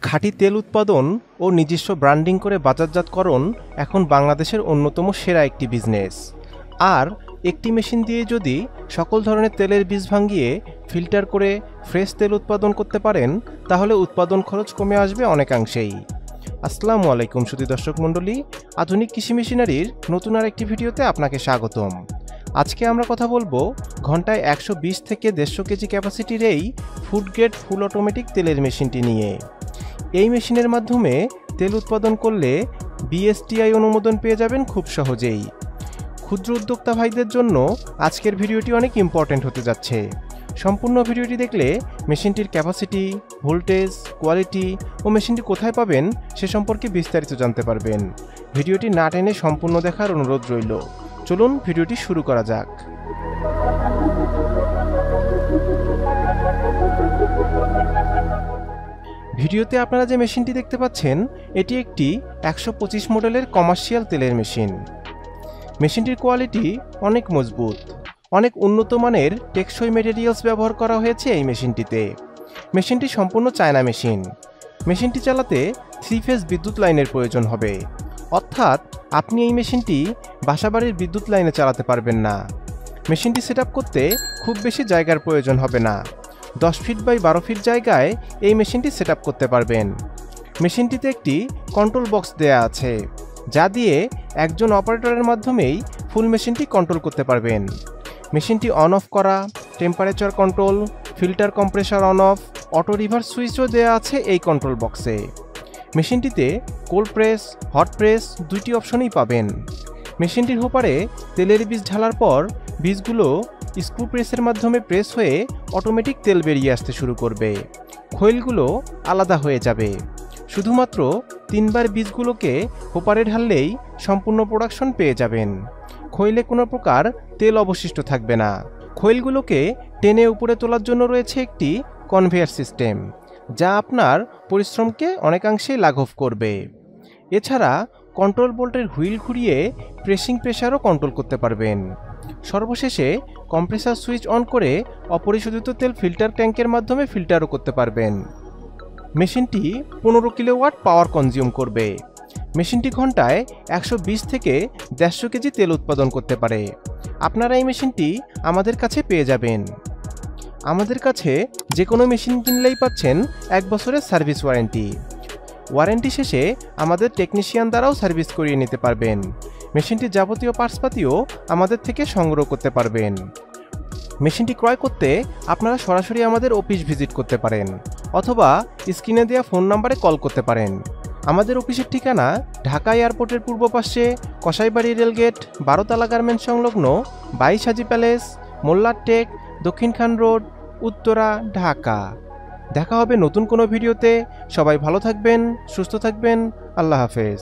খাঁটি তেল উৎপাদন ও নিজস্ব ব্র্যান্ডিং করে বাজারজাতকরণ এখন বাংলাদেশের অন্যতম সেরা একটি বিজনেস। আর একটি মেশিন দিয়ে যদি সকল ধরনের তেলের বীজ ভাঙিয়ে ফিল্টার করে ফ্রেশ তেল উৎপাদন করতে পারেন, তাহলে উৎপাদন খরচ কমে আসবে অনেকাংশেই। আসসালামু আলাইকুম সুধী দর্শক মণ্ডলী, আধুনিক কৃষি মেশিনারির নতুন আর একটি ভিডিওতে আপনাকে স্বাগতম। আজকে আমরা কথা বলবো ঘন্টায় 120 থেকে 150 কেজি ক্যাপাসিটির এই ফুড গ্রেড ফুল অটোমেটিক তেলের মেশিনটি নিয়ে। এই মেশিনের মাধ্যমে তেল উৎপাদন করলে বিএসটিআই অনুমোদন পেয়ে যাবেন খুব সহজেই। ক্ষুদ্র উদ্যোক্তা ভাইদের জন্য আজকের ভিডিওটি অনেক ইম্পর্ট্যান্ট হতে যাচ্ছে। সম্পূর্ণ ভিডিওটি দেখলে মেশিনটির ক্যাপাসিটি, ভোল্টেজ, কোয়ালিটি ও মেশিনটি কোথায় পাবেন সে সম্পর্কে বিস্তারিত জানতে পারবেন। ভিডিওটি না টেনে সম্পূর্ণ দেখার অনুরোধ রইল। চলুন ভিডিওটি শুরু করা যাক। ভিডিওতে আপনারা যে মেশিনটি দেখতে পাচ্ছেন, এটি একটি 125 মডেলের কমার্শিয়াল তেলের মেশিন। মেশিনটির কোয়ালিটি অনেক মজবুত, অনেক উন্নত মানের টেকসই মেটেরিয়ালস ব্যবহার করা হয়েছে এই মেশিনটিতে। মেশিনটি সম্পূর্ণ চায়না মেশিন। মেশিনটি চালাতে 3 ফেজ বিদ্যুৎ লাইনের প্রয়োজন হবে, অর্থাৎ আপনি এই মেশিনটি বাসাবাড়ির বিদ্যুৎ লাইনে চালাতে পারবেন না। মেশিনটি সেট আপ করতে খুব বেশি জায়গার প্রয়োজন হবে না। 10 ফিট বাই 12 ফিট জায়গায় এই মেশিনটি সেট আপ করতে পারবেন। মেশিনটিতে একটি কন্ট্রোল বক্স দেয়া আছে, যা দিয়ে একজন অপারেটরের মাধ্যমেই ফুল মেশিনটি কন্ট্রোল করতে পারবেন। মেশিনটি অন অফ করা, temperature control, filter compressor on off, auto reverse সুইচও দেওয়া আছে এই কন্ট্রোল বক্সে। মেশিনটিতে কোল্ড প্রেস, হট প্রেস দুইটি অপশনই পাবেন। মেশিনটির হোপারে তেলের বীজ ঢালার পর বীজগুলো স্ক্রু প্রেসের মাধ্যমে প্রেস হয়ে অটোমেটিক তেল বেরিয়ে আসতে শুরু করবে। খৈলগুলো আলাদা হয়ে যাবে। শুধুমাত্র 3 বার বীজগুলোকে হোপারে ঢাললেই সম্পূর্ণ প্রোডাকশন পেয়ে যাবেন। খৈলে কোনো প্রকার তেল অবশিষ্ট থাকবে না। খৈলগুলোকে টেনে উপরে তোলার জন্য রয়েছে একটি কনভেয়ার সিস্টেম, যা আপনার পরিশ্রমকে অনেকাংশেই লাঘব করবে। এছাড়া কন্ট্রোল বোল্টের হুইল ঘুরিয়ে প্রেসিং প্রেসারও কন্ট্রোল করতে পারবেন। সর্বশেষে কম্প্রেসার সুইচ অন করে অপরিশোধিত তেল ফিল্টার ট্যাঙ্কের মাধ্যমে ফিল্টারও করতে পারবেন। মেশিনটি 15 কিলোওয়াট পাওয়ার কনজিউম করবে। মেশিনটি ঘন্টায় 120 থেকে 150 কেজি তেল উৎপাদন করতে পারে। আপনারা এই মেশিনটি আমাদের কাছে পেয়ে যাবেন। আমাদের কাছে যে কোনো মেশিন কিনলেই পাচ্ছেন 1 বছরের সার্ভিস ওয়ারেন্টি। ওয়ারেন্টি শেষে আমাদের টেকনিশিয়ান দ্বারাও সার্ভিস করিয়ে নিতে পারবেন। মেশিনটির যাবতীয় পার্টসপাতিও আমাদের থেকে সংগ্রহ করতে পারবেন। মেশিনটি ক্রয় করতে আপনারা সরাসরি আমাদের অফিস ভিজিট করতে পারেন, অথবা স্ক্রিনে দেওয়া ফোন নাম্বারে কল করতে পারেন। আমাদের অফিসের ঠিকানা ঢাকা এয়ারপোর্টের পূর্ব পাশে কসাইবাড়ি রেলগেট, 12 তলা গার্মেন্টস সংলগ্ন 22 হাজি প্যালেস, মোল্লার টেক, দক্ষিণ খান রোড, উত্তরা, ঢাকা। দেখা হবে নতুন কোনো ভিডিওতে। সবাই ভালো থাকবেন, সুস্থ থাকবেন। আল্লাহ হাফেজ।